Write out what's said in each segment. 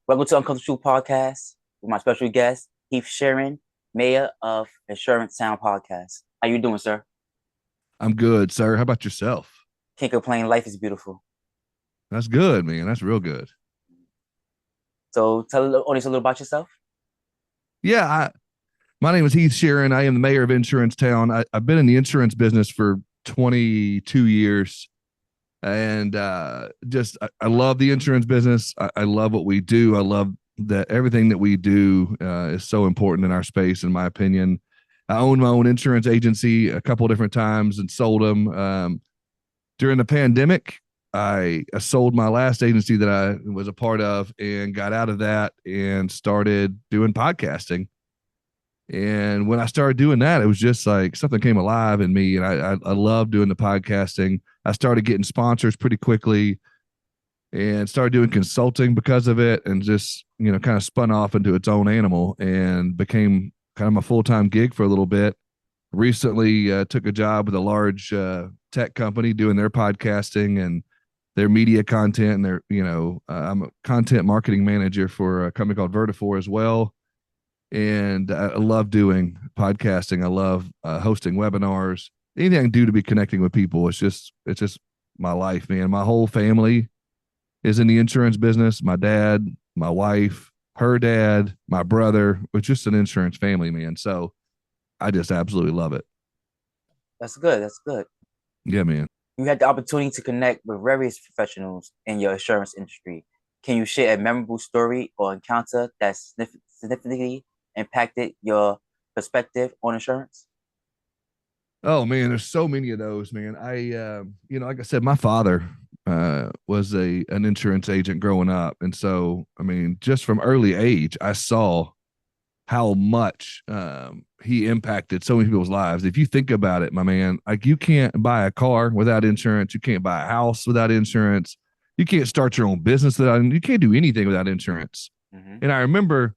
Welcome to Uncomfortable Podcast with my special guest, Heath Shearon, Mayor of Insurance Sound Podcast. How you doing, sir? I'm good, sir. How about yourself? Can't complain. Life is beautiful. That's good, man. That's real good. So tell the audience a little about yourself. Yeah, my name is Heath Shearon. I am the mayor of Insurance Town. I've been in the insurance business for 22 years, and I love the insurance business. I love what we do. I love that everything that we do is so important in our space, in my opinion. I owned my own insurance agency a couple of different times and sold them. During the pandemic, I sold my last agency that I was a part of and got out of that and started doing podcasting. And when I started doing that, it was just like something came alive in me. And I love doing the podcasting. I started getting sponsors pretty quickly and started doing consulting because of it, and just, kind of spun off into its own animal and became kind of my full-time gig for a little bit. Recently took a job with a large tech company doing their podcasting and their media content. And I'm a content marketing manager for a company called Vertafore as well. And I love doing podcasting. I love hosting webinars. Anything I can do to be connecting with people. It's just my life, man. My whole family is in the insurance business. My dad, my wife, her dad, my brother. It's just an insurance family, man. So I just absolutely love it. That's good. That's good. Yeah, man. You had the opportunity to connect with various professionals in your insurance industry. Can you share a memorable story or encounter that significantly impacted your perspective on insurance? Oh man, there's so many of those, man. Like I said, my father was an insurance agent growing up, and so I mean, just from early age, I saw how much he impacted so many people's lives. If you think about it, my man, like you can't buy a car without insurance, you can't buy a house without insurance, you can't start your own business without, you can't do anything without insurance. Mm-hmm. And I remember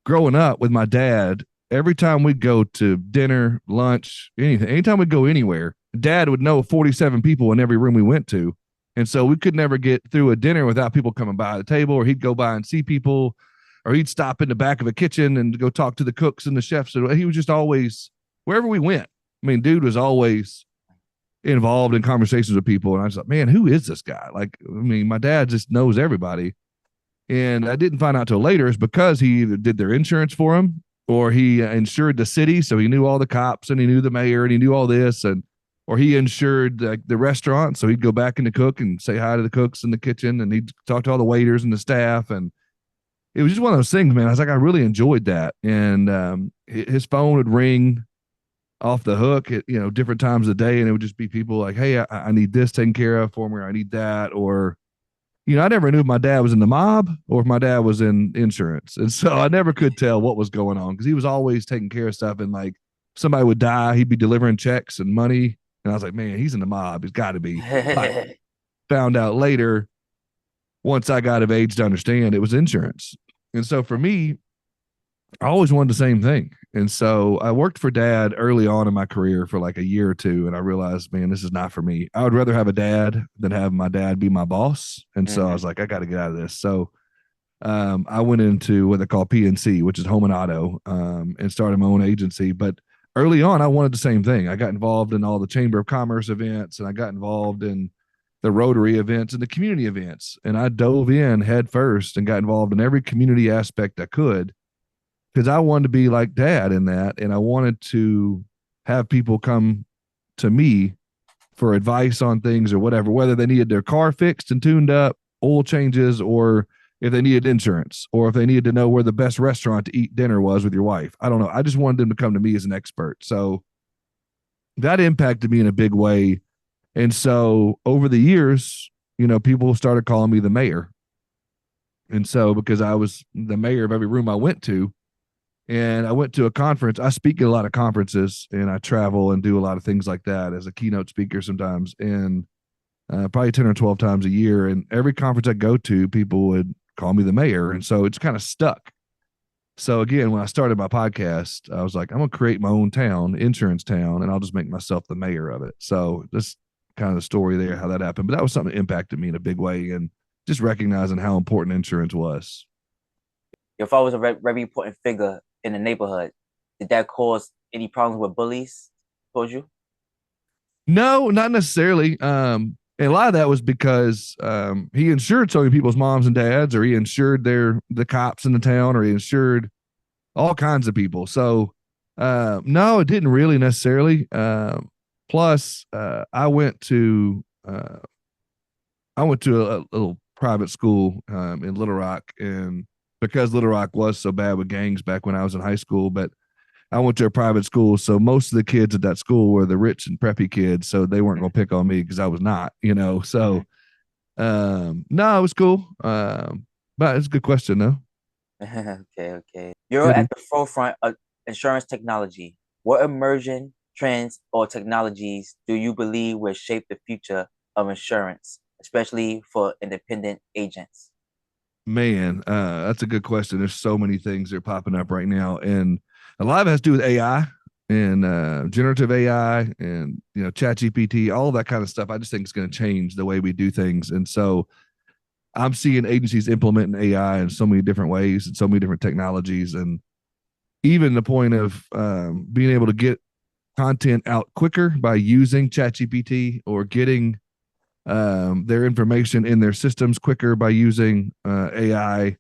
growing up with my dad, every time we'd go to dinner, lunch, anything, anytime we'd go anywhere, dad would know 47 people in every room we went to. And so we could never get through a dinner without people coming by the table, or he'd go by and see people, or he'd stop in the back of a kitchen and go talk to the cooks and the chefs. And he was just always, wherever we went, I mean, dude was always involved in conversations with people. And I was like, man, who is this guy? Like, I mean, my dad just knows everybody. And I didn't find out till later is because he either did their insurance for him, or he insured the city. So he knew all the cops and he knew the mayor and he knew all this. Or he insured the restaurant. So he'd go back in the cook and say hi to the cooks in the kitchen, and he'd talk to all the waiters and the staff. And it was just one of those things, man. I was like, I really enjoyed that. And his phone would ring off the hook at, different times of the day. And it would just be people like, hey, I need this taken care of for me, or I need that. Or, I never knew if my dad was in the mob or if my dad was in insurance. And so I never could tell what was going on, because he was always taking care of stuff. And like somebody would die, he'd be delivering checks and money. And I was like, man, he's in the mob. He's got to be. I found out later, once I got of age to understand, it was insurance. And so for me, I always wanted the same thing. And so I worked for dad early on in my career for like a year or two. And I realized, man, this is not for me. I would rather have a dad than have my dad be my boss. And so I was like, I got to get out of this. So I went into what they call PNC, which is home and auto, and started my own agency. But early on, I wanted the same thing. I got involved in all the Chamber of Commerce events, and I got involved in the Rotary events and the community events. And I dove in head first and got involved in every community aspect I could, because I wanted to be like dad in that. And I wanted to have people come to me for advice on things or whatever, whether they needed their car fixed and tuned up, oil changes, or if they needed insurance, or if they needed to know where the best restaurant to eat dinner was with your wife. I don't know. I just wanted them to come to me as an expert. So that impacted me in a big way. And so over the years, people started calling me the mayor. And so because I was the mayor of every room I went to, and I went to a conference, I speak at a lot of conferences, and I travel and do a lot of things like that as a keynote speaker sometimes, and probably 10 or 12 times a year. And every conference I go to, people would call me the mayor. And so it's kind of stuck. So again, when I started my podcast, I was like, I'm going to create my own town, insurance town, and I'll just make myself the mayor of it. So that's kind of the story there, how that happened. But that was something that impacted me in a big way, and just recognizing how important insurance was. Your father was a very important figure in the neighborhood. Did that cause any problems with bullies towards you? No, not necessarily. And a lot of that was because he insured so many people's moms and dads, or he insured the cops in the town, or he insured all kinds of people. So no, it didn't really necessarily. Plus, I went to a little private school in Little Rock, and because Little Rock was so bad with gangs back when I was in high school, but I went to a private school, so most of the kids at that school were the rich and preppy kids, so they weren't going to pick on me because I was not, you know. So, no, it was cool. But it's a good question, though. Okay. You're Yeah, at the forefront of insurance technology. What emerging trends or technologies do you believe will shape the future of insurance, especially for independent agents? man, that's a good question. There's so many things that are popping up right now, and a lot of it has to do with AI and generative AI and Chat GPT, all that kind of stuff. I just think it's going to change the way we do things, and so I'm seeing agencies implementing AI in so many different ways and so many different technologies, and even the point of being able to get content out quicker by using ChatGPT, or getting their information in their systems quicker by using AI.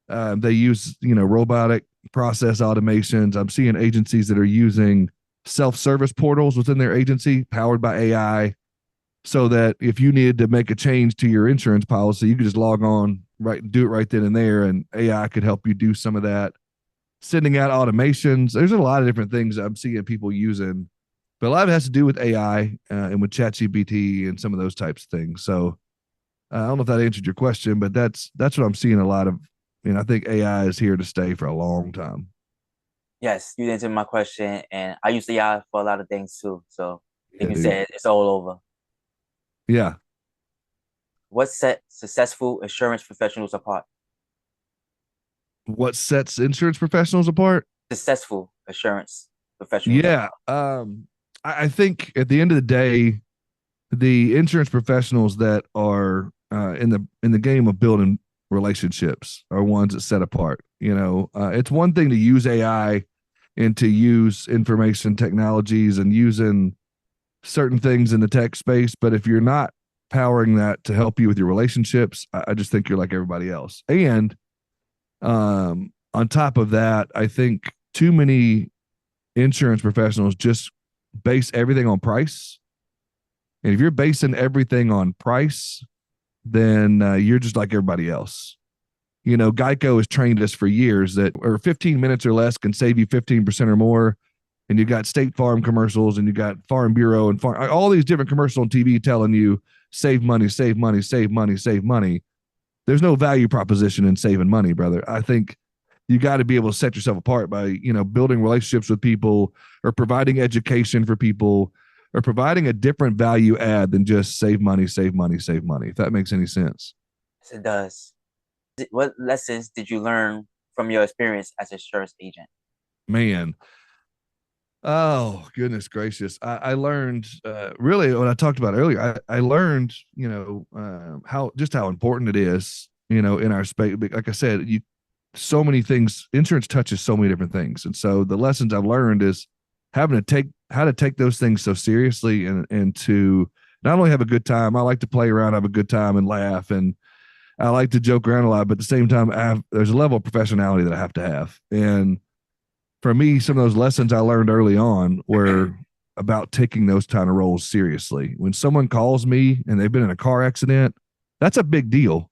They use robotic process automations. I'm seeing agencies that are using self-service portals within their agency powered by AI, so that if you needed to make a change to your insurance policy, you could just log on, right, do it right then and there, and AI could help you do some of that. Sending out automations. There's a lot of different things I'm seeing people using, but a lot of it has to do with AI and with ChatGPT and some of those types of things. So I don't know if that answered your question, but that's what I'm seeing a lot of. I think AI is here to stay for a long time. Yes, you answered my question, and I use AI for a lot of things too. So, like Yeah, you dude. said, it's all over. Yeah. What set successful insurance professionals apart? What sets insurance professionals apart? Successful insurance professionals Yeah. apart. I think at the end of the day, the insurance professionals that are in the game of building relationships are ones that set apart. It's one thing to use AI and to use information technologies and using certain things in the tech space, but if you're not powering that to help you with your relationships, I just think you're like everybody else. And on top of that, I think too many insurance professionals just base everything on price. And if you're basing everything on price, then you're just like everybody else. Geico has trained us for years that, or 15 minutes or less can save you 15% or more. And you got State Farm commercials, and you got Farm Bureau and all these different commercials on TV telling you save money, save money, save money, save money. There's no value proposition in saving money, brother. I think you got to be able to set yourself apart by, building relationships with people, or providing education for people, or providing a different value add than just save money, save money, save money, if that makes any sense. Yes, it does. What lessons did you learn from your experience as an insurance agent? Man. Oh, goodness gracious. I learned really what I talked about earlier. I learned, how important it is, in our space. Like I said, so many things, insurance touches so many different things. And so the lessons I've learned is having to take how to take those things so seriously, and to not only have a good time. I like to play around, have a good time and laugh. And I like to joke around a lot, but at the same time, there's a level of professionality that I have to have. And for me, some of those lessons I learned early on were about taking those kind of roles seriously. When someone calls me and they've been in a car accident, that's a big deal.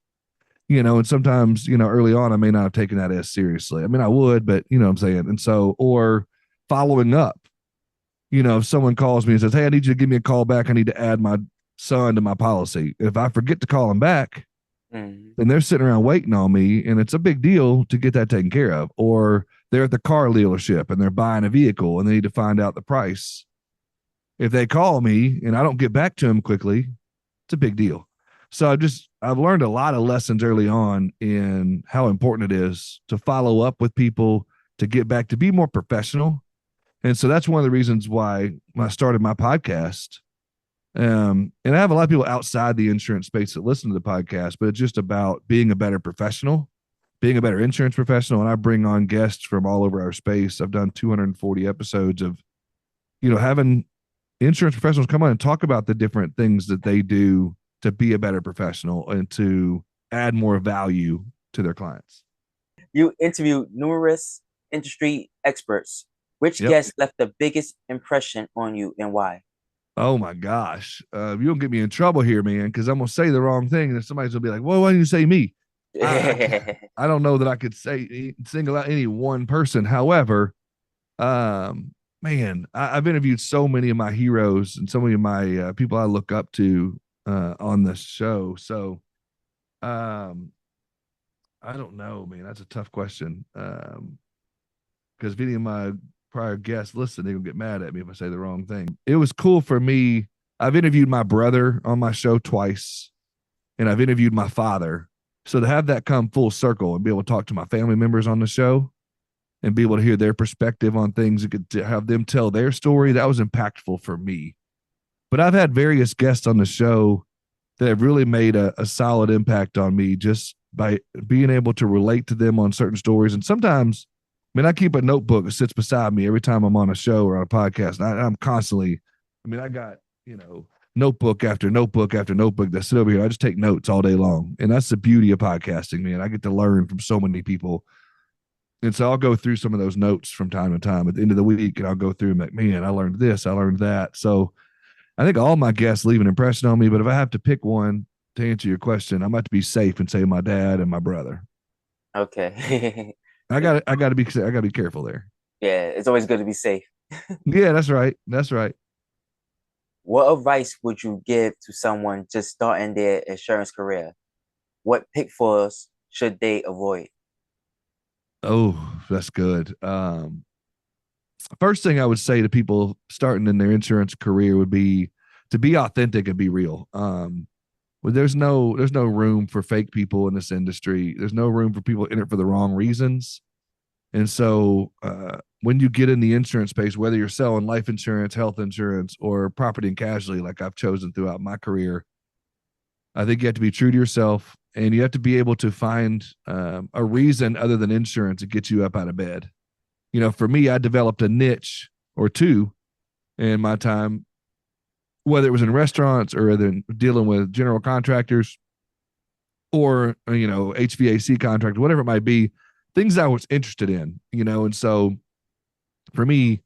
And sometimes, early on, I may not have taken that as seriously. I mean, I would, but what I'm saying. And so, or following up, if someone calls me and says, "Hey, I need you to give me a call back. I need to add my son to my policy." If I forget to call him back, Mm. then they're sitting around waiting on me, and it's a big deal to get that taken care of. Or they're at the car dealership and they're buying a vehicle and they need to find out the price. If they call me and I don't get back to them quickly, it's a big deal. So I've learned a lot of lessons early on in how important it is to follow up with people, to get back, to be more professional. And so that's one of the reasons why when I started my podcast, and I have a lot of people outside the insurance space that listen to the podcast, but it's just about being a better professional, being a better insurance professional, and I bring on guests from all over our space. I've done 240 episodes of, having insurance professionals come on and talk about the different things that they do to be a better professional and to add more value to their clients. You interviewed numerous industry experts. Which Yep. guest left the biggest impression on you and why? Oh my gosh. You don't get me in trouble here, man, because I'm gonna say the wrong thing, and somebody's gonna be like, "Well, why didn't you say me?" I don't know that I could single out any one person. However, man, I've interviewed so many of my heroes and so many of my people I look up to on the show. So, I don't know, man. That's a tough question. Because if any of my prior guests listen, they're gonna get mad at me if I say the wrong thing. It was cool for me. I've interviewed my brother on my show twice, and I've interviewed my father. So to have that come full circle and be able to talk to my family members on the show and be able to hear their perspective on things, and to have them tell their story, that was impactful for me. But I've had various guests on the show that have really made a solid impact on me just by being able to relate to them on certain stories. And sometimes, I mean, I keep a notebook that sits beside me every time I'm on a show or on a podcast. And I'm constantly, I got, notebook after notebook after notebook that sit over here. I just take notes all day long. And that's the beauty of podcasting, man. I get to learn from so many people. And so I'll go through some of those notes from time to time at the end of the week, and I'll go through and like, man, I learned this, I learned that. So I think all my guests leave an impression on me, but if I have to pick one to answer your question, I'm about to be safe and say my dad and my brother. Okay. I gotta be careful there. Yeah, it's always good to be safe. Yeah, that's right. That's right. What advice would you give to someone just starting their insurance career? What pitfalls should they avoid? Oh, that's good. First thing I would say to people starting in their insurance career would be to be authentic and be real. Well, there's no room for fake people in this industry. There's no room for people in it for the wrong reasons. And so when you get in the insurance space, whether you're selling life insurance, health insurance, or property and casualty, like I've chosen throughout my career, I think you have to be true to yourself, and you have to be able to find a reason other than insurance to get you up out of bed. For me, I developed a niche or two in my time, whether it was in restaurants or then dealing with general contractors or, HVAC contractors, whatever it might be, things I was interested in, and so for me,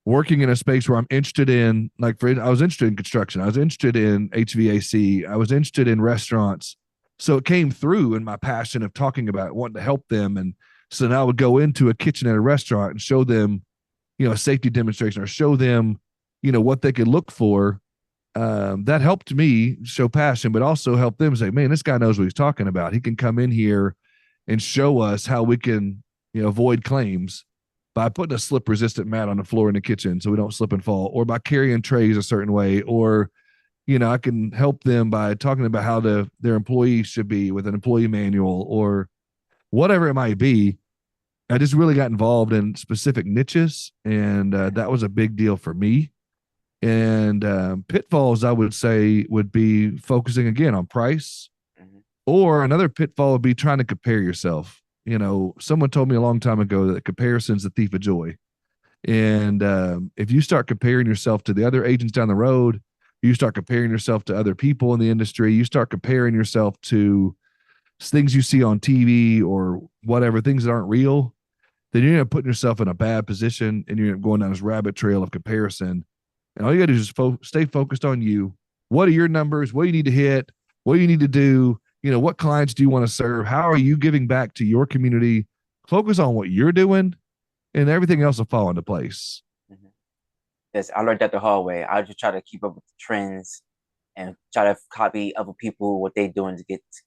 working in a space where I'm interested in, like I was interested in construction, I was interested in HVAC, I was interested in restaurants. So it came through in my passion of talking about it, wanting to help them. And so then I would go into a kitchen at a restaurant and show them, a safety demonstration or show them, what they could look for. That helped me show passion, but also helped them say, man, this guy knows what he's talking about. He can come in here and show us how we can, avoid claims by putting a slip resistant mat on the floor in the kitchen so we don't slip and fall, or by carrying trays a certain way, or I can help them by talking about how their employees should be with an employee manual or whatever it might be. I just really got involved in specific niches, and that was a big deal for me. And pitfalls, I would say, would be focusing again on price, or another pitfall would be trying to compare yourself. Someone told me a long time ago that comparison's the thief of joy. And if you start comparing yourself to the other agents down the road, you start comparing yourself to other people in the industry, you start comparing yourself to things you see on TV or whatever, things that aren't real, then you're putting yourself in a bad position, and you're going down this rabbit trail of comparison. And all you got to do is just stay focused on you. What are your numbers? What do you need to hit? What do you need to do? What clients do you want to serve? How are you giving back to your community? Focus on what you're doing, and everything else will fall into place. Mm-hmm. Yes, I learned that the hard way. I just try to keep up with the trends and try to copy other people, what they're doing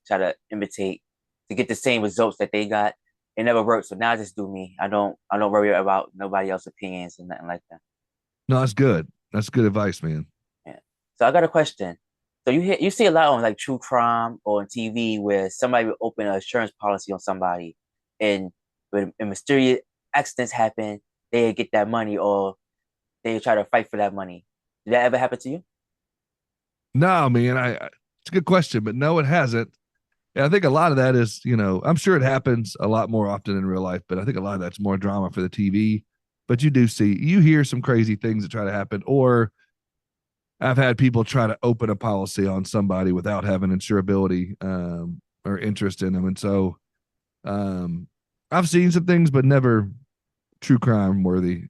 try to imitate to get the same results that they got. It never worked. So now I just do me. I don't worry about nobody else's opinions and nothing like that. No, that's good. That's good advice, man. Yeah. So I got a question. So you see a lot on like true crime or on TV where somebody will open an insurance policy on somebody, and when mysterious accidents happen, they get that money or they try to fight for that money. Did that ever happen to you? No, man. It's a good question, but no, it hasn't. Yeah, I think a lot of that is, I'm sure it happens a lot more often in real life, but I think a lot of that's more drama for the TV. But you hear some crazy things that try to happen, or I've had people try to open a policy on somebody without having insurability or interest in them. And so I've seen some things, but never true crime worthy.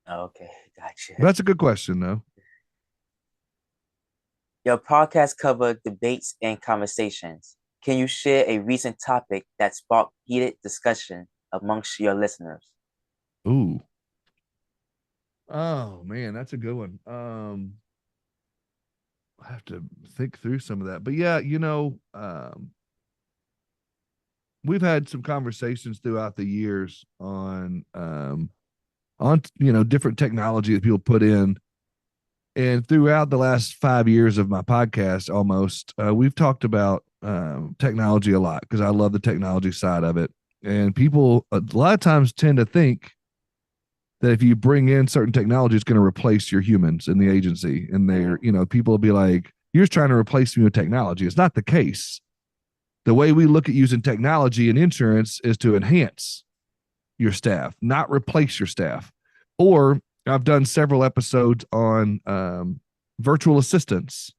Okay, gotcha. That's a good question, though. Your podcast cover debates and conversations. Can you share a recent topic that sparked heated discussion amongst your listeners? Ooh. Oh man, that's a good one. I have to think through some of that. But yeah, we've had some conversations throughout the years on different technology that people put in. And throughout the last 5 years of my podcast, almost, we've talked about technology a lot because I love the technology side of it. And people a lot of times tend to think that if you bring in certain technology, it's going to replace your humans in the agency. And people will be like, you're just trying to replace me with technology. It's not the case. The way we look at using technology in insurance is to enhance your staff, not replace your staff. Or I've done several episodes on virtual assistants.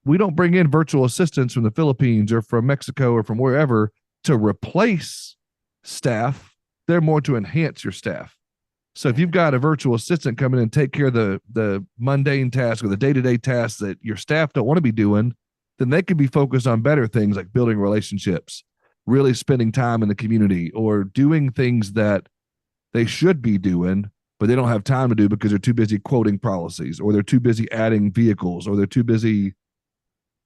We don't bring in virtual assistants from the Philippines or from Mexico or from wherever to replace staff. They're more to enhance your staff. So if you've got a virtual assistant coming in and take care of the mundane tasks or the day-to-day tasks that your staff don't want to be doing, then they could be focused on better things like building relationships, really spending time in the community, or doing things that they should be doing, but they don't have time to do because they're too busy quoting policies, or they're too busy adding vehicles, or they're too busy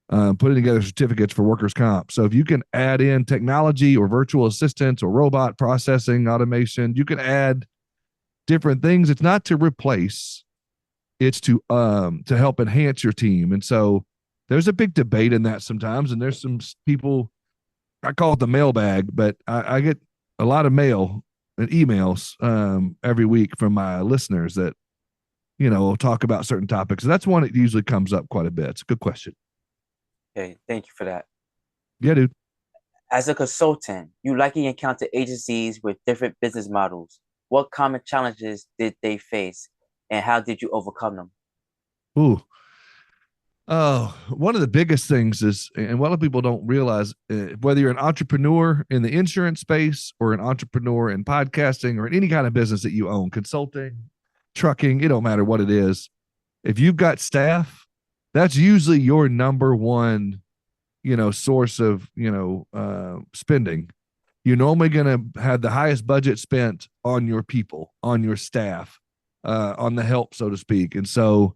putting together certificates for workers' comp. So if you can add in technology or virtual assistants or robot processing automation, you can add different things. It's not to replace, it's to help enhance your team. And so there's a big debate in that sometimes. And there's some people, I call it the mailbag, but I get a lot of mail and emails every week from my listeners that, will talk about certain topics. And that's one that usually comes up quite a bit. It's a good question. Okay, thank you for that. Yeah, dude. As a consultant, you likely encounter agencies with different business models. What common challenges did they face, and how did you overcome them? Ooh. Oh, one of the biggest things is, and a lot of people don't realize, whether you're an entrepreneur in the insurance space or an entrepreneur in podcasting or in any kind of business that you own, consulting, trucking, it don't matter what it is. If you've got staff, that's usually your number one, source of, spending. You're normally going to have the highest budget spent on your people, on your staff, on the help, so to speak. And so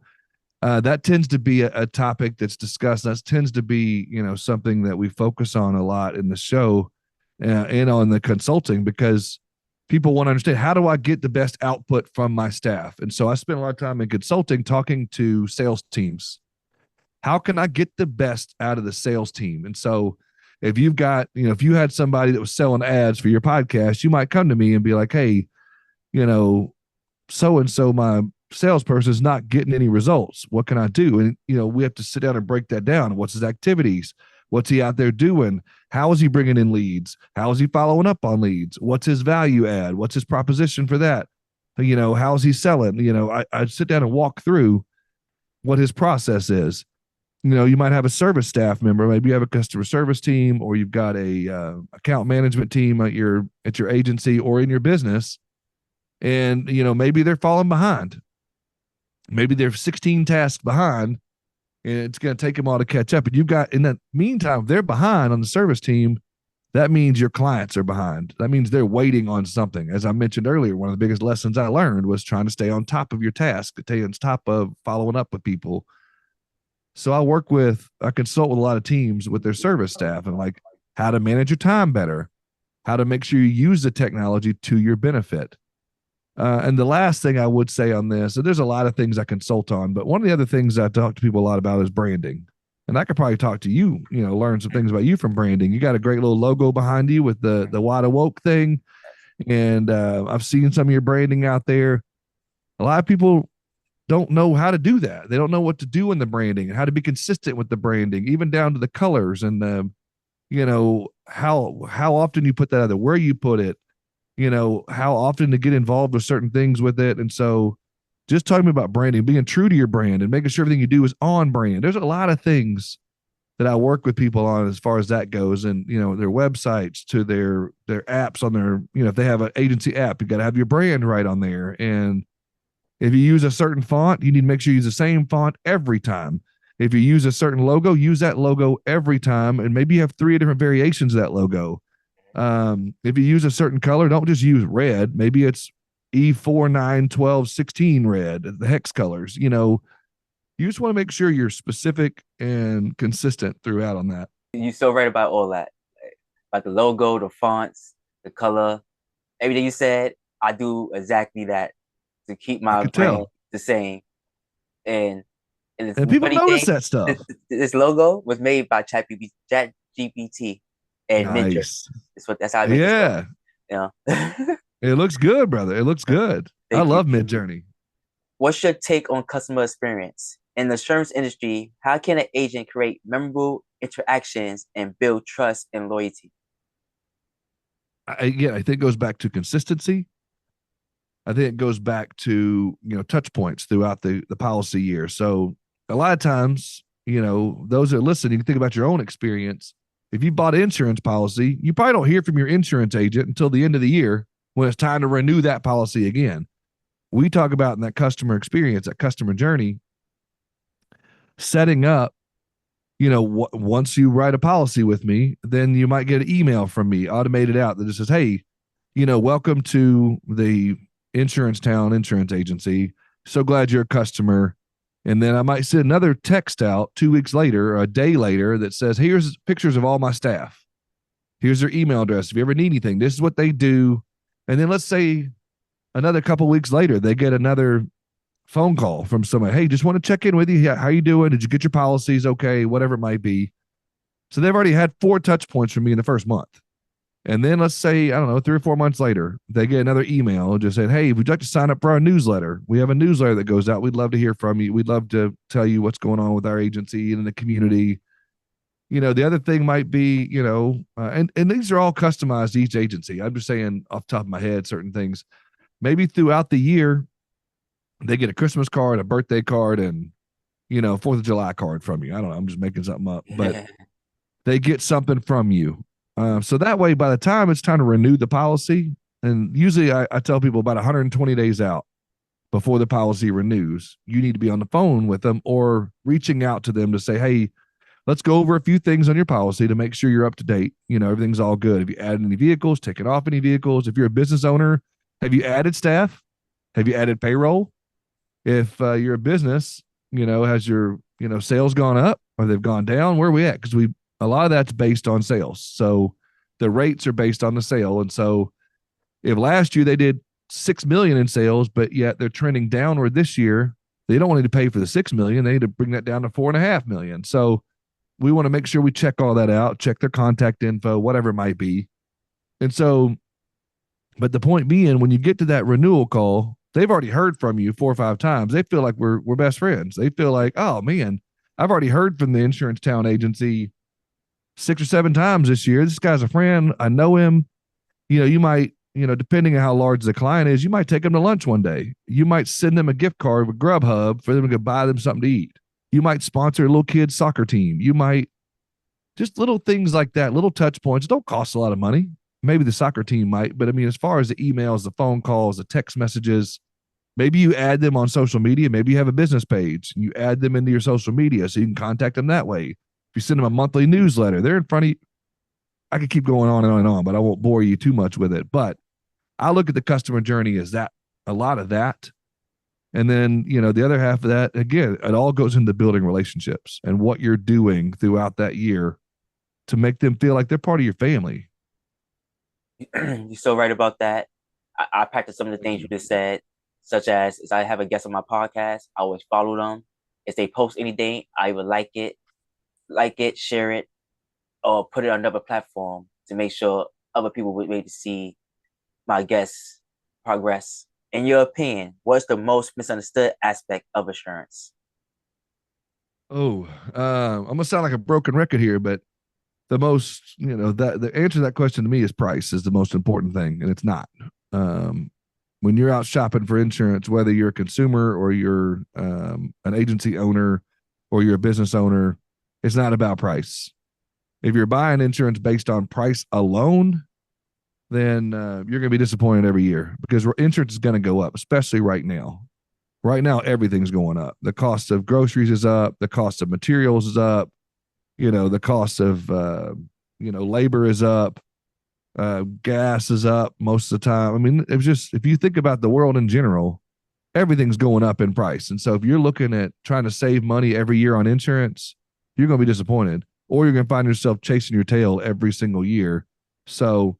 that tends to be a topic that's discussed. That tends to be, something that we focus on a lot in the show and on the consulting, because people want to understand, how do I get the best output from my staff? And so I spend a lot of time in consulting talking to sales teams. How can I get the best out of the sales team? And so if you've got, if you had somebody that was selling ads for your podcast, you might come to me and be like, hey, so-and-so, my salesperson is not getting any results. What can I do? And, we have to sit down and break that down. What's his activities? What's he out there doing? How is he bringing in leads? How is he following up on leads? What's his value add? What's his proposition for that? How is he selling? I sit down and walk through what his process is. You might have a service staff member. Maybe you have a customer service team, or you've got a account management team at your agency or in your business. And, maybe they're falling behind. Maybe they're 16 tasks behind, and it's going to take them all to catch up. And you've got, in the meantime, if they're behind on the service team, that means your clients are behind. That means they're waiting on something. As I mentioned earlier, one of the biggest lessons I learned was trying to stay on top of your task, to stay on top of following up with people. So I consult with a lot of teams with their service staff and like how to manage your time better, how to make sure you use the technology to your benefit. And the last thing I would say on this, and there's a lot of things I consult on, but one of the other things I talk to people a lot about is branding. And I could probably talk to you, learn some things about you from branding. You got a great little logo behind you with the Wide Awoke thing. And I've seen some of your branding out there. A lot of people don't know how to do that. They don't know what to do in the branding and how to be consistent with the branding, even down to the colors and how often you put that out there, where you put it, how often to get involved with certain things with it. And so just talking about branding, being true to your brand and making sure everything you do is on brand. There's a lot of things that I work with people on as far as that goes, and their websites to their apps on their, if they have an agency app, you got to have your brand right on there. And if you use a certain font, you need to make sure you use the same font every time. If you use a certain logo, use that logo every time, and maybe you have 3 different variations of that logo. If you use a certain color, don't just use red. Maybe it's E4, 9, 12, 16 red, the hex colors. You just want to make sure you're specific and consistent throughout on that. You're so right about all that, about the logo, the fonts, the color, everything you said. I do exactly that to keep I my could brand tell. the same. And it's And the people funny notice thing, that stuff. this logo was made by ChatGPT and Ninja. Nice. That's how I made this logo. Yeah. You know. It looks good, brother. It looks good. I Thank you. love Midjourney. What's your take on customer experience in the insurance industry? How can an agent create memorable interactions and build trust and loyalty? I think it goes back to consistency. I think it goes back to, touch points throughout the policy year. So a lot of times, those that listen, you can think about your own experience. If you bought an insurance policy, you probably don't hear from your insurance agent until the end of the year when it's time to renew that policy again. We talk about in that customer experience, that customer journey, setting up, once you write a policy with me, then you might get an email from me automated out that just says, hey, welcome to the Insurance Town Insurance Agency. So glad you're a customer. And then I might send another text out 2 weeks later or a day later that says, here's pictures of all my staff. Here's their email address. If you ever need anything, this is what they do. And then let's say another couple weeks later, they get another phone call from somebody. Hey, just want to check in with you. How you doing? Did you get your policies? Okay, whatever it might be. So they've already had 4 touch points from me in the first month. And then let's say, I don't know, 3 or 4 months later, they get another email just saying, hey, would you like to sign up for our newsletter? We have a newsletter that goes out. We'd love to hear from you. We'd love to tell you what's going on with our agency and in the community. The other thing might be, and these are all customized to each agency. I'm just saying off the top of my head, certain things. Maybe throughout the year, they get a Christmas card, a birthday card, and, 4th of July card from you. I don't know. I'm just making something up, but they get something from you. So that way, by the time it's time to renew the policy, and usually I tell people about 120 days out before the policy renews, you need to be on the phone with them or reaching out to them to say, hey, let's go over a few things on your policy to make sure you're up to date. Everything's all good. Have you added any vehicles, taken off any vehicles? If you're a business owner, have you added staff? Have you added payroll? If you're a business, has your, sales gone up or they've gone down? Where are we at? Because a lot of that's based on sales. So the rates are based on the sale. And so if last year they did 6 million in sales, but yet they're trending downward this year, they don't want to pay for the 6 million. They need to bring that down to 4.5 million. So we want to make sure we check all that out, check their contact info, whatever it might be. And so, but the point being, when you get to that renewal call, they've already heard from you 4 or 5 times. They feel like we're best friends. They feel like, oh man, I've already heard from the Insurance Town Agency 6 or 7 times this year. This guy's a friend. I know him. You might, depending on how large the client is, you might take them to lunch one day. You might send them a gift card with Grubhub for them to go buy them something to eat. You might sponsor a little kid's soccer team. You might just little things like that, little touch points. Don't cost a lot of money. Maybe the soccer team might, but I mean, as far as the emails, the phone calls, the text messages, maybe you add them on social media. Maybe you have a business page and you add them into your social media so you can contact them that way. If you send them a monthly newsletter, they're in front of you. I could keep going on and on and on, but I won't bore you too much with it. But I look at the customer journey as that, a lot of that. And then, the other half of that, again, it all goes into building relationships and what you're doing throughout that year to make them feel like they're part of your family. You're so right about that. I practice some of the things you just said, such as I have a guest on my podcast, I always follow them. If they post anything, I would like it, share it, or put it on another platform to make sure other people would be able to see my guest's progress. In your opinion, what's the most misunderstood aspect of insurance? Oh, I'm gonna sound like a broken record here, but the most, that the answer to that question to me is price is the most important thing, and it's not. When you're out shopping for insurance, whether you're a consumer or you're an agency owner or you're a business owner, it's not about price. If you're buying insurance based on price alone, then you're going to be disappointed every year because insurance is going to go up, especially right now. Right now, everything's going up. The cost of groceries is up. The cost of materials is up. The cost of labor is up. Gas is up most of the time. I mean, it's just, if you think about the world in general, everything's going up in price. And so if you're looking at trying to save money every year on insurance, you're going to be disappointed, or you're going to find yourself chasing your tail every single year. So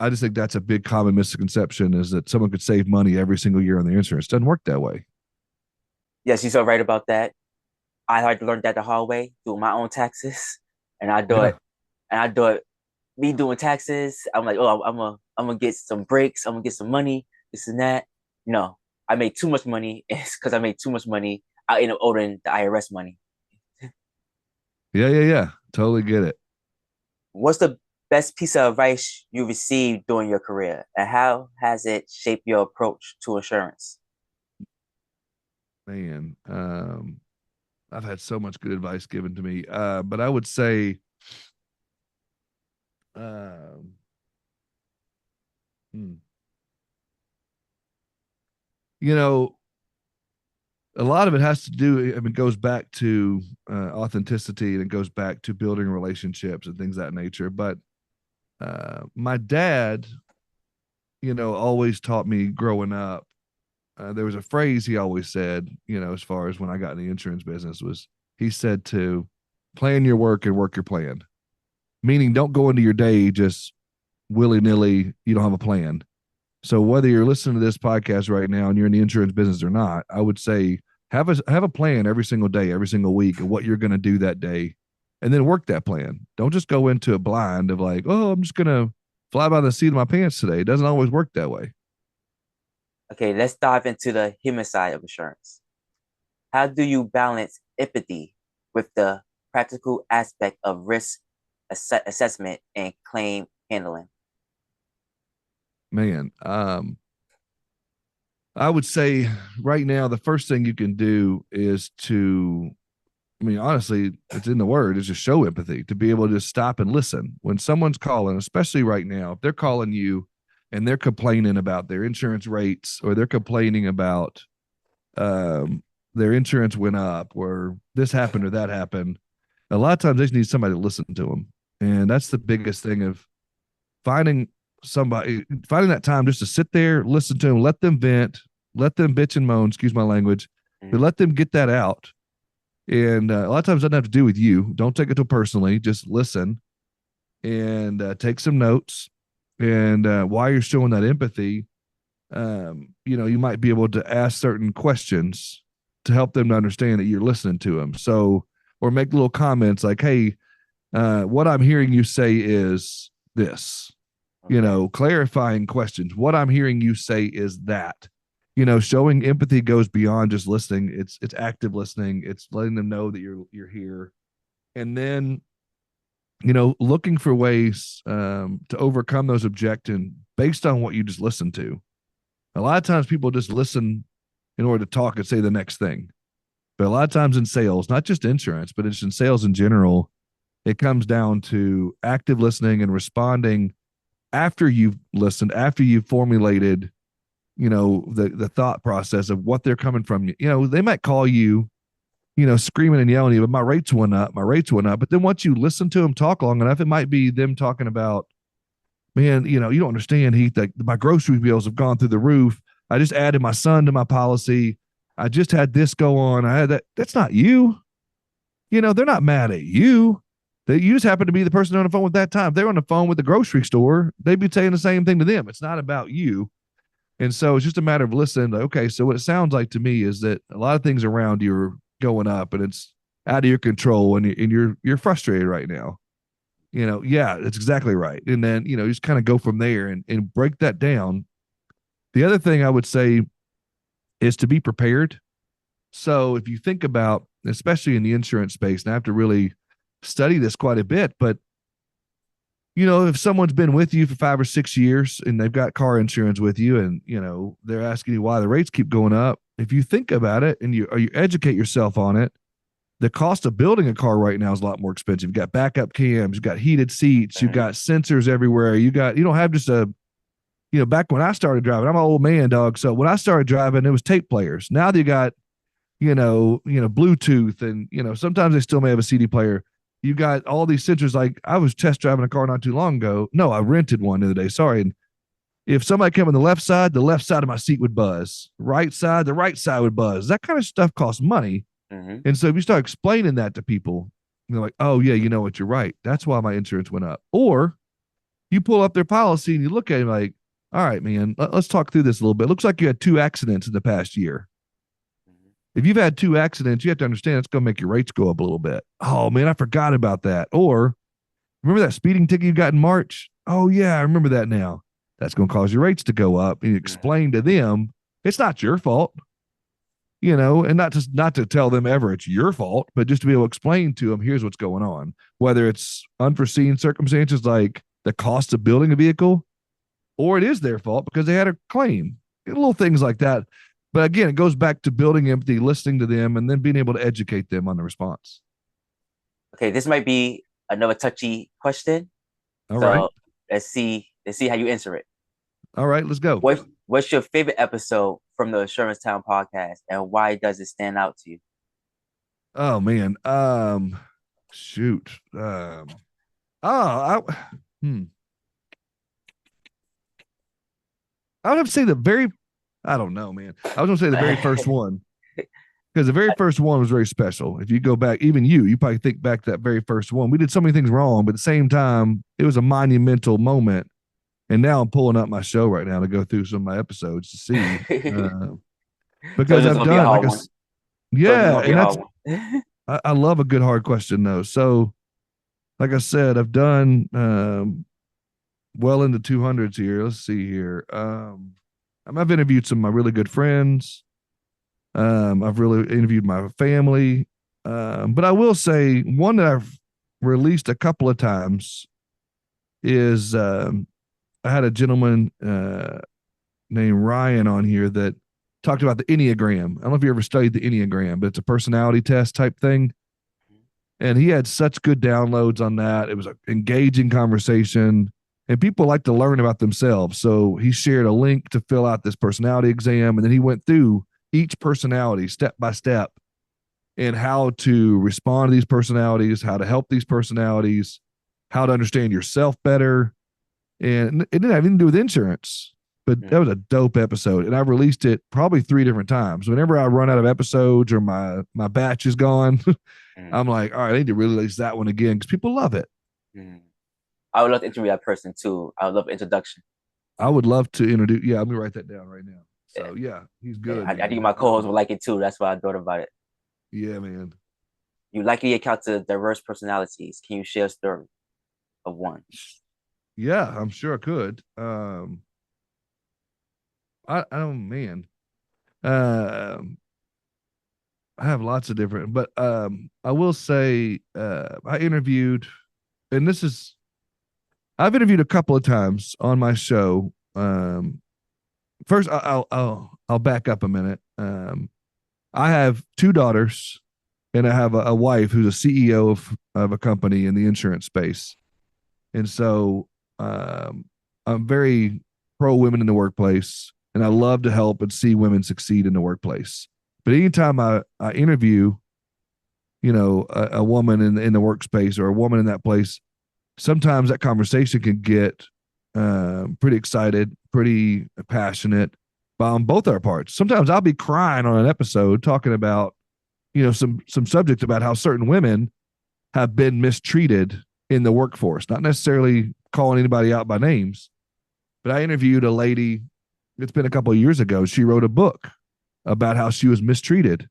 I just think that's a big common misconception, is that someone could save money every single year on their insurance. It doesn't work that way. Yes, you're so right about that. I had to learn that the hard way, doing my own taxes, and I do it. Me doing taxes, I'm like, oh, I'm gonna get some breaks. I'm gonna get some money, this and that. No, I made too much money. It's because I made too much money. I end up owing the IRS money. Yeah. Totally get it. What's the best piece of advice you received during your career, and how has it shaped your approach to insurance? Man, I've had so much good advice given to me. But I would say, hmm, a lot of it has to do, it goes back to authenticity, and it goes back to building relationships and things of that nature. But my dad, always taught me growing up. There was a phrase he always said, as far as when I got in the insurance business, was he said to plan your work and work your plan. Meaning, don't go into your day just willy-nilly. You don't have a plan. So whether you're listening to this podcast right now and you're in the insurance business or not, I would say have a plan every single day, every single week of what you're going to do that day, and then work that plan. Don't just go into it blind of like, oh, I'm just going to fly by the seat of my pants today. It doesn't always work that way. Okay, let's dive into the human side of insurance. How do you balance empathy with the practical aspect of risk assessment and claim handling? Man, I would say right now the first thing you can do is honestly, it's in the word, is just show empathy, to be able to just stop and listen. When someone's calling, especially right now, if they're calling you and they're complaining about their insurance rates, or they're complaining about their insurance went up, or this happened or that happened, a lot of times they just need somebody to listen to them. And that's the biggest thing, of finding that time just to sit there, listen to them, let them vent, let them bitch and moan, excuse my language, but let them get that out. And a lot of times it doesn't have to do with you. Don't take it too personally. Just listen and take some notes. And while you're showing that empathy, you might be able to ask certain questions to help them to understand that you're listening to them. So, or make little comments like, hey, what I'm hearing you say is this. Clarifying questions. What I'm hearing you say is that. Showing empathy goes beyond just listening. It's active listening. It's letting them know that you're here. And then, looking for ways to overcome those objections based on what you just listened to. A lot of times people just listen in order to talk and say the next thing. But a lot of times in sales, not just insurance, but it's in sales in general, it comes down to active listening and responding after you've listened, after you've formulated, the thought process of what they're coming from. They might call you, screaming and yelling at you, but my rates went up. But then once you listen to them talk long enough, it might be them talking about, man, you don't understand, Heath, that my grocery bills have gone through the roof. I just added my son to my policy. I just had this go on. I had that. That's not you. They're not mad at you. You just happen to be the person on the phone with that time. If they're on the phone with the grocery store, they'd be saying the same thing to them. It's not about you. And so it's just a matter of listening. Okay, so what it sounds like to me is that a lot of things around you are going up, and it's out of your control, and you're frustrated right now. Yeah, that's exactly right. And then, you just kind of go from there and break that down. The other thing I would say is to be prepared. So if you think about, especially in the insurance space, and I have to really study this quite a bit, but if someone's been with you for 5 or 6 years and they've got car insurance with you, and they're asking you why the rates keep going up, if you think about it and you educate yourself on it, the cost of building a car right now is a lot more expensive. You've got backup cams, you've got heated seats, you've got sensors everywhere. You don't have just back when I started driving, I'm an old man, dog. So when I started driving, it was tape players. Now they got, Bluetooth, and, sometimes they still may have a CD player. You got all these sensors. Like, I was test driving a car not too long ago. No, I rented one the other day. Sorry. And if somebody came on the left side of my seat would buzz. Right side, the right side would buzz. That kind of stuff costs money. And so if you start explaining that to people, they're like, oh, yeah, you know what? You're right. That's why my insurance went up. Or you pull up their policy and you look at it like, all right, man, let's talk through this a little bit. It looks like you had 2 accidents in the past year. If you've had 2 accidents, you have to understand it's going to make your rates go up a little bit. Oh, man, I forgot about that. Or remember that speeding ticket you got in March? Oh, yeah, I remember that now. That's going to cause your rates to go up. And you explain to them it's not your fault, and not to tell them ever it's your fault, but just to be able to explain to them, here's what's going on. Whether it's unforeseen circumstances like the cost of building a vehicle, or it is their fault because they had a claim. Little things like that. But again, it goes back to building empathy, listening to them, and then being able to educate them on the response. Okay, this might be another touchy question. All right. Let's see how you answer it. All right, let's go. What's your favorite episode from the Insurance Town podcast, and why does it stand out to you? Oh man. Shoot. I would have to say I don't know, man. I was going to say the very first one, because the very first one was very special. If you go back, even you probably think back to that very first one. We did so many things wrong, but at the same time, it was a monumental moment. And now I'm pulling up my show right now to go through some of my episodes to see. Because I've done, and I love a good hard question though. So, like I said, I've done well into 200s here. Let's see here. I've interviewed some of my really good friends. I've really interviewed my family. But I will say one that I've released a couple of times is I had a gentleman named Ryan on here that talked about the Enneagram. I don't know if you ever studied the Enneagram, but it's a personality test type thing. And he had such good downloads on that. It was an engaging conversation. And people like to learn about themselves. So he shared a link to fill out this personality exam. And then he went through each personality step by step and how to respond to these personalities, how to help these personalities, how to understand yourself better. And it didn't have anything to do with insurance, but that was a dope episode. And I released it probably 3 different times. Whenever I run out of episodes or my batch is gone, I'm like, all right, I need to release that one again because people love it. I would love to interview that person too. I would love an introduction. I would love to introduce. Yeah, let me write that down right now. So yeah, he's good. I think my co-host would like it too. That's why I thought about it. Yeah, man. You likely encounter diverse personalities. Can you share a story of one? Yeah, I'm sure I could. I don't, man. I have lots of different, but I will say I interviewed, and I've interviewed a couple of times on my show. First, I'll back up a minute. I have 2 daughters, and I have a wife who's a CEO of a company in the insurance space, and so I'm very pro women in the workplace, and I love to help and see women succeed in the workplace. But anytime I interview, a woman in the workspace or a woman in that place, sometimes that conversation can get pretty excited, pretty passionate on both our parts. Sometimes I'll be crying on an episode talking about, some subject about how certain women have been mistreated in the workforce, not necessarily calling anybody out by names, but I interviewed a lady. It's been a couple of years ago. She wrote a book about how she was mistreated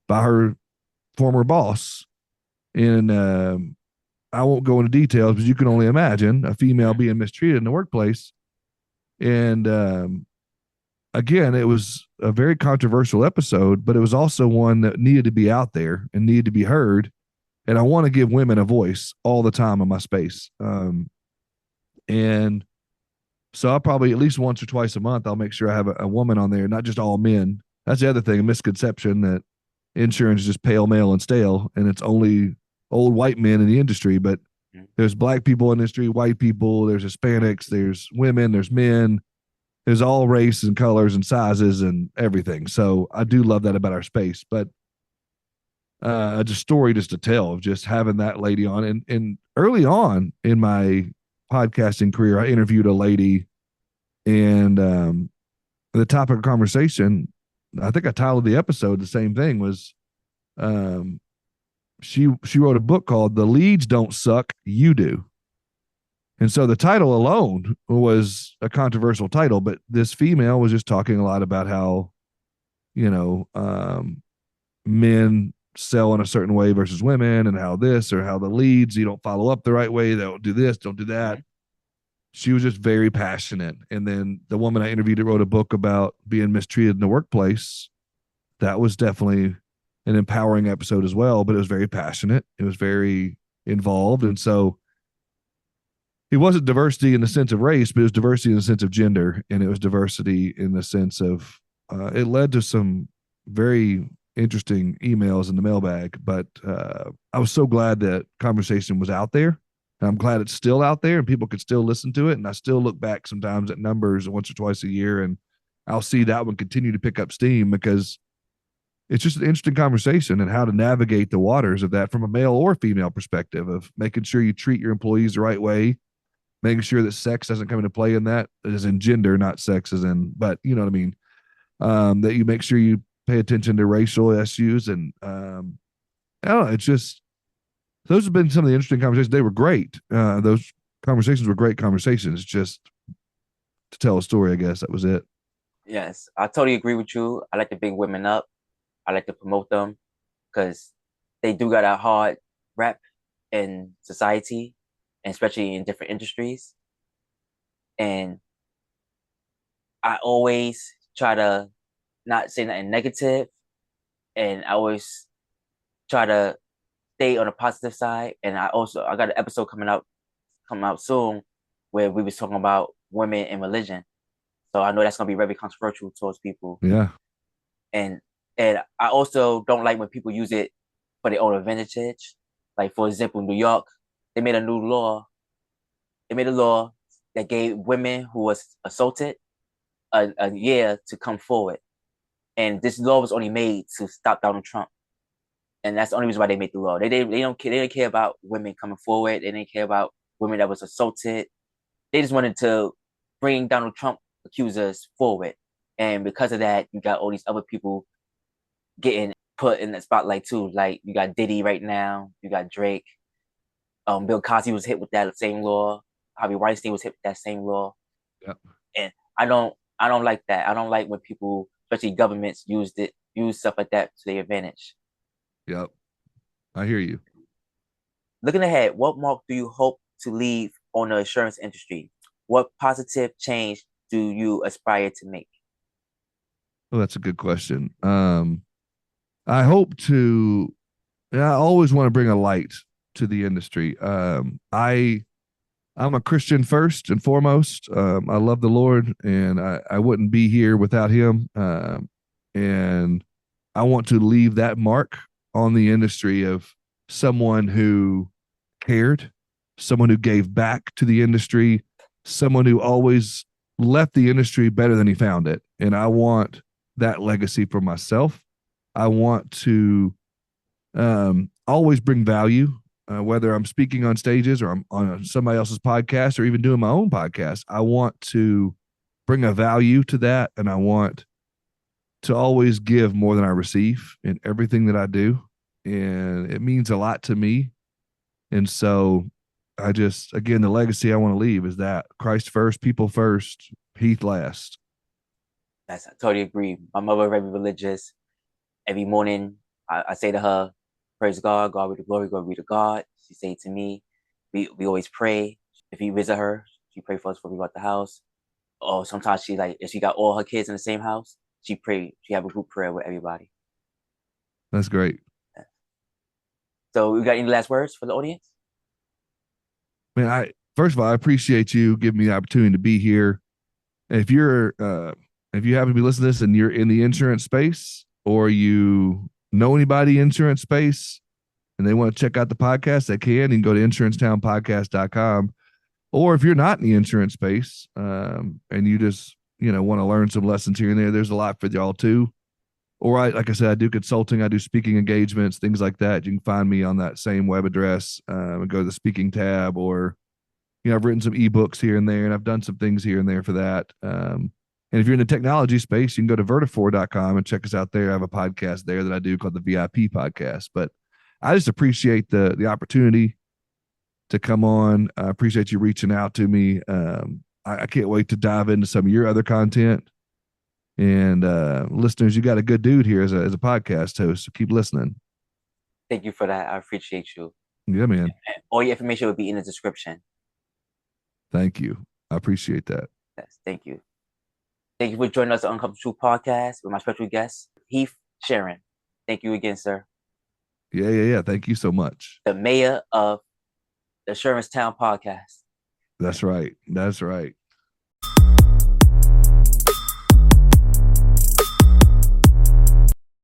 by her former boss. And I won't go into details, but you can only imagine a female being mistreated in the workplace. And again, it was a very controversial episode, but it was also one that needed to be out there and needed to be heard. and I want to give women a voice all the time in my space. And so I'll probably at least once or twice a month, I'll make sure I have a woman on there, not just all men. That's the other thing, a misconception that insurance is just pale, male, and stale, and it's only old white men in the industry. But there's black people in the industry, white people, there's Hispanics, there's women, there's men, there's all races and colors and sizes and everything. So I do love that about our space. But just story just to tell of just having that lady on. And early on in my podcasting career, I interviewed a lady, and the topic of conversation, I think I titled the episode the same thing, was she wrote a book called "The Leads Don't Suck, You Do." And so the title alone was a controversial title, but this female was just talking a lot about how, men sell in a certain way versus women, and how this, or how the leads, you don't follow up the right way, they don't do this, don't do that. She was just very passionate. And then the woman I interviewed that wrote a book about being mistreated in the workplace, that was definitely an empowering episode as well, but it was very passionate. It was very involved. And so it wasn't diversity in the sense of race, but it was diversity in the sense of gender. And it was diversity in the sense of, it led to some very interesting emails in the mailbag. But I was so glad that conversation was out there. And I'm glad it's still out there and people could still listen to it. And I still look back sometimes at numbers once or twice a year, and I'll see that one continue to pick up steam, because it's just an interesting conversation and how to navigate the waters of that from a male or female perspective, of making sure you treat your employees the right way, making sure that sex doesn't come into play in that, as in gender, not sex as in, but you know what I mean? That you make sure you pay attention to racial issues. And I don't know, it's just, those have been some of the interesting conversations. They were great. Those conversations were great conversations. Just to tell a story, I guess that was it. Yes, I totally agree with you. I like to bring women up. I like to promote them because they do got a hard rep in society, and especially in different industries. And I always try to not say nothing negative, and I always try to stay on the positive side. And I got an episode coming out soon, where we was talking about women in religion. So I know that's gonna be very controversial towards people. Yeah. And I also don't like when people use it for their own advantage. Like, for example, New York, they made a new law. They made a law that gave women who was assaulted a year to come forward. And this law was only made to stop Donald Trump. And that's the only reason why they made the law. They don't care. They didn't care about women coming forward. They didn't care about women that was assaulted. They just wanted to bring Donald Trump accusers forward. And because of that, you got all these other people getting put in the spotlight too. Like, you got Diddy right now. You got Drake. Bill Cosby was hit with that same law. Harvey Weinstein was hit with that same law. Yep. And I don't like that. I don't like when people, especially governments, use stuff like that to their advantage. Yep. I hear you. Looking ahead, what mark do you hope to leave on the insurance industry? What positive change do you aspire to make? Well, that's a good question. I hope to, I always want to bring a light to the industry. I'm a Christian first and foremost. I love the Lord, and I wouldn't be here without him. And I want to leave that mark on the industry of someone who cared, someone who gave back to the industry, someone who always left the industry better than he found it. And I want that legacy for myself. I want to always bring value, whether I'm speaking on stages or I'm on somebody else's podcast or even doing my own podcast. I want to bring a value to that, and I want to always give more than I receive in everything that I do. And it means a lot to me. And so I just, again, the legacy I want to leave is that Christ first, people first, Heath last. I totally agree. My mother very religious. Every morning, I say to her, "Praise God, God be the glory, God be to God." She say to me, we always pray. If you visit her, she pray for us before we go out the house. Or sometimes she, like, if she got all her kids in the same house, she pray. She have a group prayer with everybody. That's great. So you got any last words for the audience? Man, first of all, I appreciate you giving me the opportunity to be here. If you happen to be listening to this and you're in the insurance space, or you know anybody in insurance space and they want to check out the podcast, they can. You can go to insurancetownpodcast.com. Or if you're not in the insurance space, and you just want to learn some lessons here and there, there's a lot for y'all too. Or like I said, I do consulting, I do speaking engagements, things like that. You can find me on that same web address. And go to the speaking tab, or I've written some ebooks here and there, and I've done some things here and there for that. And if you're in the technology space, you can go to vertafore.com and check us out there. I have a podcast there that I do called the VIP podcast. But I just appreciate the opportunity to come on. I appreciate you reaching out to me. I can't wait to dive into some of your other content. And listeners, you got a good dude here as a podcast host, so keep listening. Thank you for that. I appreciate you. Yeah, man. And all your information will be in the description. Thank you. I appreciate that. Yes, thank you. Thank you for joining us on Uncomfortable Truth Podcast with my special guest, Heath Shearon. Thank you again, sir. Yeah. Thank you so much. The mayor of the Shearon'S Town podcast. That's right.